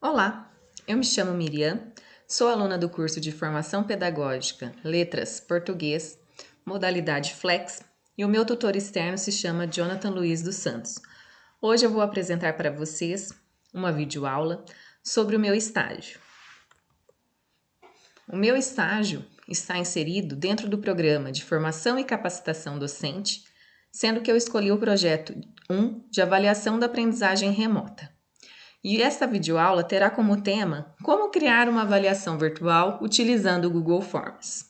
Olá, eu me chamo Miriam, sou aluna do curso de Formação Pedagógica, Letras, Português, modalidade Flex, e o meu tutor externo se chama Jonathan Luiz dos Santos. Hoje eu vou apresentar para vocês uma videoaula sobre o meu estágio. O meu estágio está inserido dentro do programa de Formação e Capacitação Docente, sendo que eu escolhi o projeto 1 de Avaliação da Aprendizagem Remota. E esta videoaula terá como tema como criar uma avaliação virtual utilizando o Google Forms.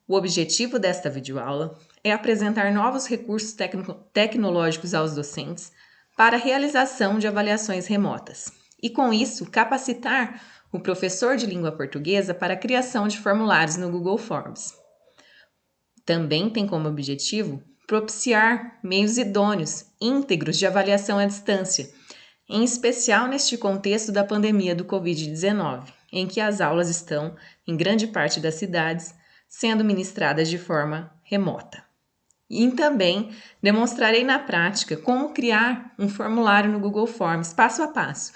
O objetivo desta videoaula é apresentar novos recursos tecnológicos aos docentes para a realização de avaliações remotas e, com isso, capacitar o professor de língua portuguesa para a criação de formulários no Google Forms. Também tem como objetivo propiciar meios idôneos, íntegros de avaliação à distância, em especial neste contexto da pandemia do Covid-19, em que as aulas estão, em grande parte das cidades, sendo ministradas de forma remota. E também demonstrarei na prática como criar um formulário no Google Forms, passo a passo,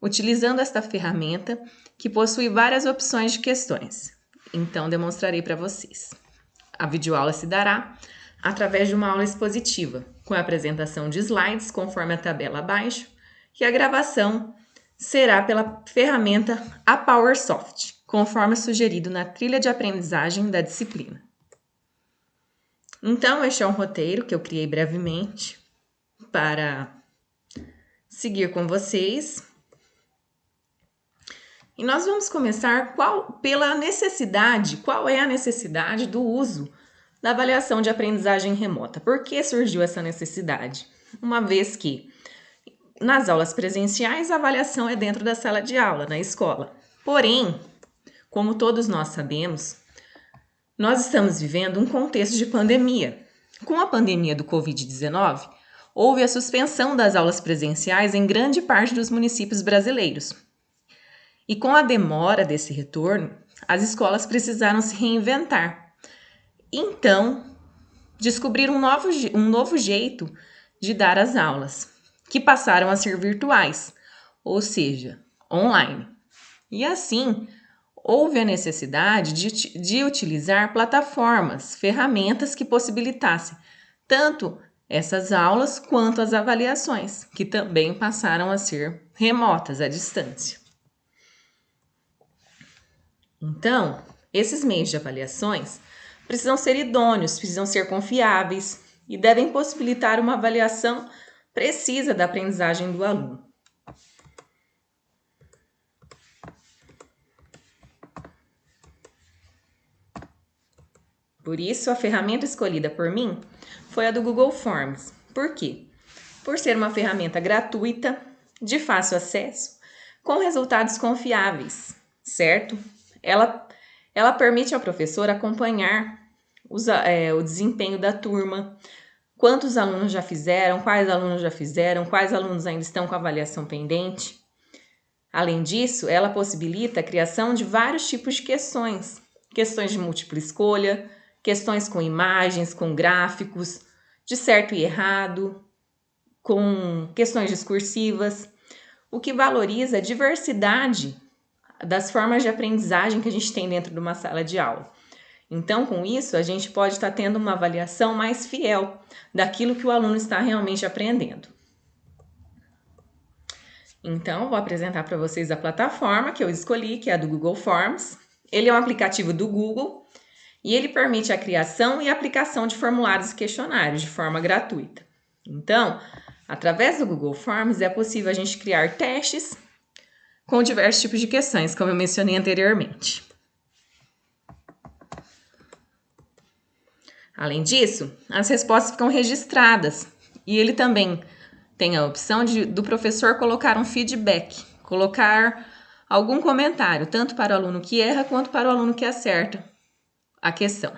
utilizando esta ferramenta que possui várias opções de questões. Então, demonstrarei para vocês. A videoaula se dará através de uma aula expositiva, com a apresentação de slides conforme a tabela abaixo, e a gravação será pela ferramenta APowerSoft, conforme sugerido na trilha de aprendizagem da disciplina. Então, este é um roteiro que eu criei brevemente para seguir com vocês. E nós vamos começar qual é a necessidade do uso da avaliação de aprendizagem remota. Por que surgiu essa necessidade? Uma vez que nas aulas presenciais, a avaliação é dentro da sala de aula, na escola. Porém, como todos nós sabemos, nós estamos vivendo um contexto de pandemia. Com a pandemia do Covid-19, houve a suspensão das aulas presenciais em grande parte dos municípios brasileiros. E com a demora desse retorno, as escolas precisaram se reinventar. Então, descobriram um novo jeito de dar as aulas, que passaram a ser virtuais, ou seja, online. E assim, houve a necessidade de utilizar plataformas, ferramentas que possibilitassem tanto essas aulas quanto as avaliações, que também passaram a ser remotas, à distância. Então, esses meios de avaliações precisam ser idôneos, precisam ser confiáveis e devem possibilitar uma avaliação precisa da aprendizagem do aluno. Por isso, a ferramenta escolhida por mim foi a do Google Forms. Por quê? Por ser uma ferramenta gratuita, de fácil acesso, com resultados confiáveis, certo? Ela permite ao professor acompanhar o desempenho da turma, quantos alunos já fizeram, quais alunos ainda estão com avaliação pendente. Além disso, ela possibilita a criação de vários tipos de questões de múltipla escolha, questões com imagens, com gráficos, de certo e errado, com questões discursivas, o que valoriza a diversidade das formas de aprendizagem que a gente tem dentro de uma sala de aula. Então, com isso, a gente pode estar tendo uma avaliação mais fiel daquilo que o aluno está realmente aprendendo. Então, vou apresentar para vocês a plataforma que eu escolhi, que é a do Google Forms. Ele é um aplicativo do Google e ele permite a criação e aplicação de formulários e questionários de forma gratuita. Então, através do Google Forms é possível a gente criar testes com diversos tipos de questões, como eu mencionei anteriormente. Além disso, as respostas ficam registradas e ele também tem a opção do professor colocar um feedback, colocar algum comentário, tanto para o aluno que erra quanto para o aluno que acerta a questão.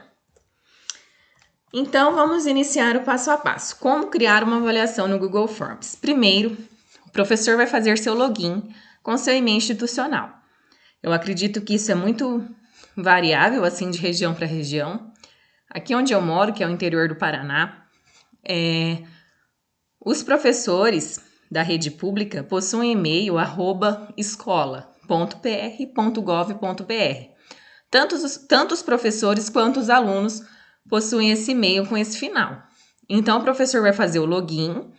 Então, vamos iniciar o passo a passo. Como criar uma avaliação no Google Forms? Primeiro, o professor vai fazer seu login com seu e-mail institucional. Eu acredito que isso é muito variável, assim, de região para região. Aqui onde eu moro, que é o interior do Paraná, os professores da rede pública possuem e-mail @escola.pr.gov.br. Tanto os professores quanto os alunos possuem esse e-mail com esse final. Então, o professor vai fazer o login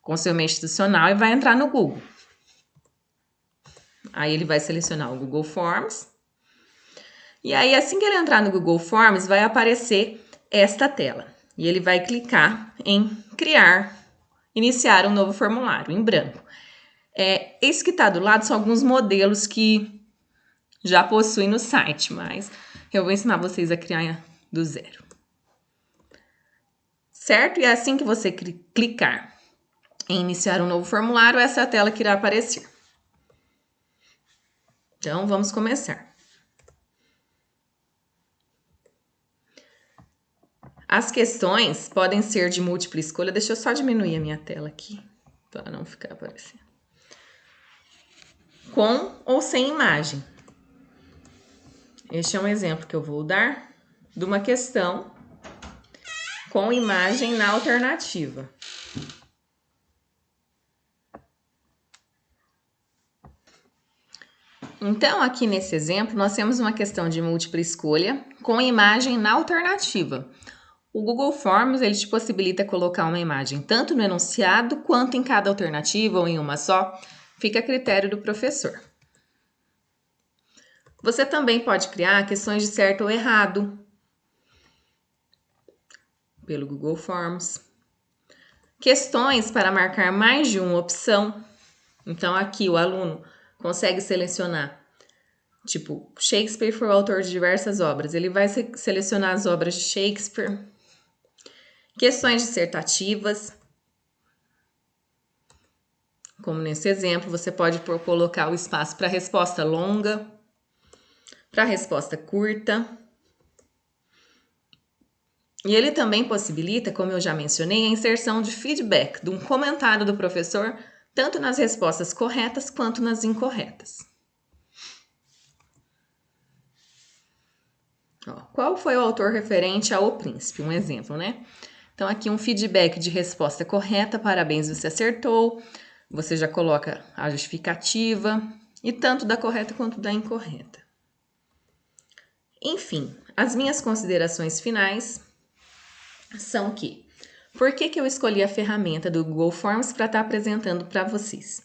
com seu e-mail institucional e vai entrar no Google. Aí ele vai selecionar o Google Forms. E aí, assim que ele entrar no Google Forms, vai aparecer esta tela. E ele vai clicar em iniciar um novo formulário, em branco. Esse que está do lado são alguns modelos que já possuem no site, mas eu vou ensinar vocês a criar do zero. Certo? E assim que você clicar em iniciar um novo formulário, essa é a tela que irá aparecer. Então, vamos começar. As questões podem ser de múltipla escolha. Deixa eu só diminuir a minha tela aqui, para não ficar aparecendo. Com ou sem imagem. Este é um exemplo que eu vou dar de uma questão com imagem na alternativa. Então, aqui nesse exemplo, nós temos uma questão de múltipla escolha com imagem na alternativa. O Google Forms, ele te possibilita colocar uma imagem tanto no enunciado quanto em cada alternativa ou em uma só. Fica a critério do professor. Você também pode criar questões de certo ou errado pelo Google Forms. Questões para marcar mais de uma opção. Então, aqui o aluno consegue selecionar, tipo, Shakespeare foi o autor de diversas obras. Ele vai selecionar as obras de Shakespeare. Questões dissertativas. Como nesse exemplo, você pode colocar o espaço para resposta longa, para resposta curta. E ele também possibilita, como eu já mencionei, a inserção de feedback, de um comentário do professor, tanto nas respostas corretas quanto nas incorretas. Qual foi o autor referente ao O Príncipe? Um exemplo, né? Então, aqui um feedback de resposta correta, parabéns, você acertou. Você já coloca a justificativa, e tanto da correta quanto da incorreta. Enfim, as minhas considerações finais são que, por que eu escolhi a ferramenta do Google Forms para estar apresentando para vocês?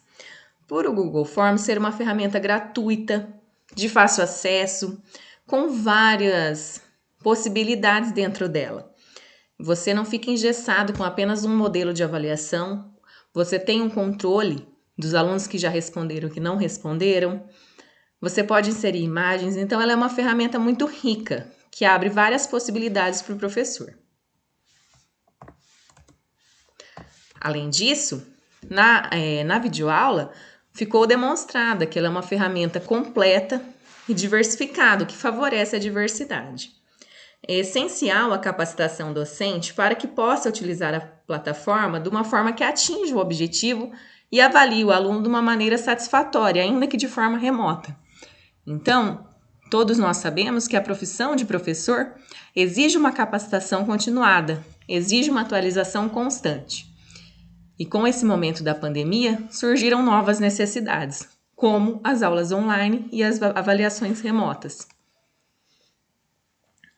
Por o Google Forms ser uma ferramenta gratuita, de fácil acesso, com várias possibilidades dentro dela. Você não fica engessado com apenas um modelo de avaliação, você tem um controle dos alunos que já responderam e que não responderam, você pode inserir imagens, então ela é uma ferramenta muito rica, que abre várias possibilidades para o professor. Além disso, na videoaula, ficou demonstrada que ela é uma ferramenta completa e diversificada, que favorece a diversidade. É essencial a capacitação docente para que possa utilizar a plataforma de uma forma que atinja o objetivo e avalie o aluno de uma maneira satisfatória, ainda que de forma remota. Então, todos nós sabemos que a profissão de professor exige uma capacitação continuada, exige uma atualização constante. E com esse momento da pandemia, surgiram novas necessidades, como as aulas online e as avaliações remotas.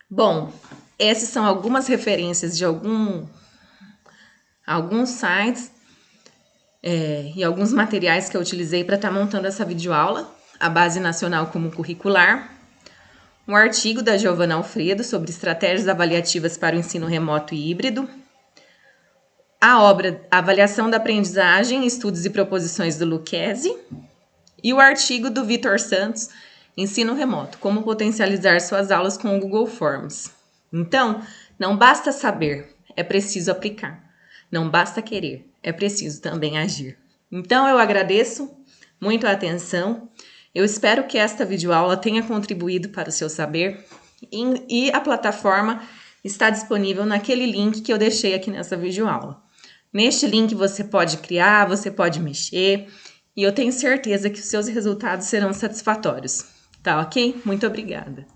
Bom, essas são algumas referências de alguns sites e alguns materiais que eu utilizei para estar montando essa videoaula. A Base Nacional Comum Curricular, um artigo da Giovana Alfredo sobre estratégias avaliativas para o ensino remoto e híbrido, a obra Avaliação da Aprendizagem, Estudos e Proposições do Lucchesi e o artigo do Vitor Santos, Ensino Remoto, como potencializar suas aulas com o Google Forms. Então, não basta saber, é preciso aplicar. Não basta querer, é preciso também agir. Então, eu agradeço muito a atenção. Eu espero que esta videoaula tenha contribuído para o seu saber e a plataforma está disponível naquele link que eu deixei aqui nessa videoaula. Neste link você pode criar, você pode mexer e eu tenho certeza que os seus resultados serão satisfatórios. Tá ok? Muito obrigada!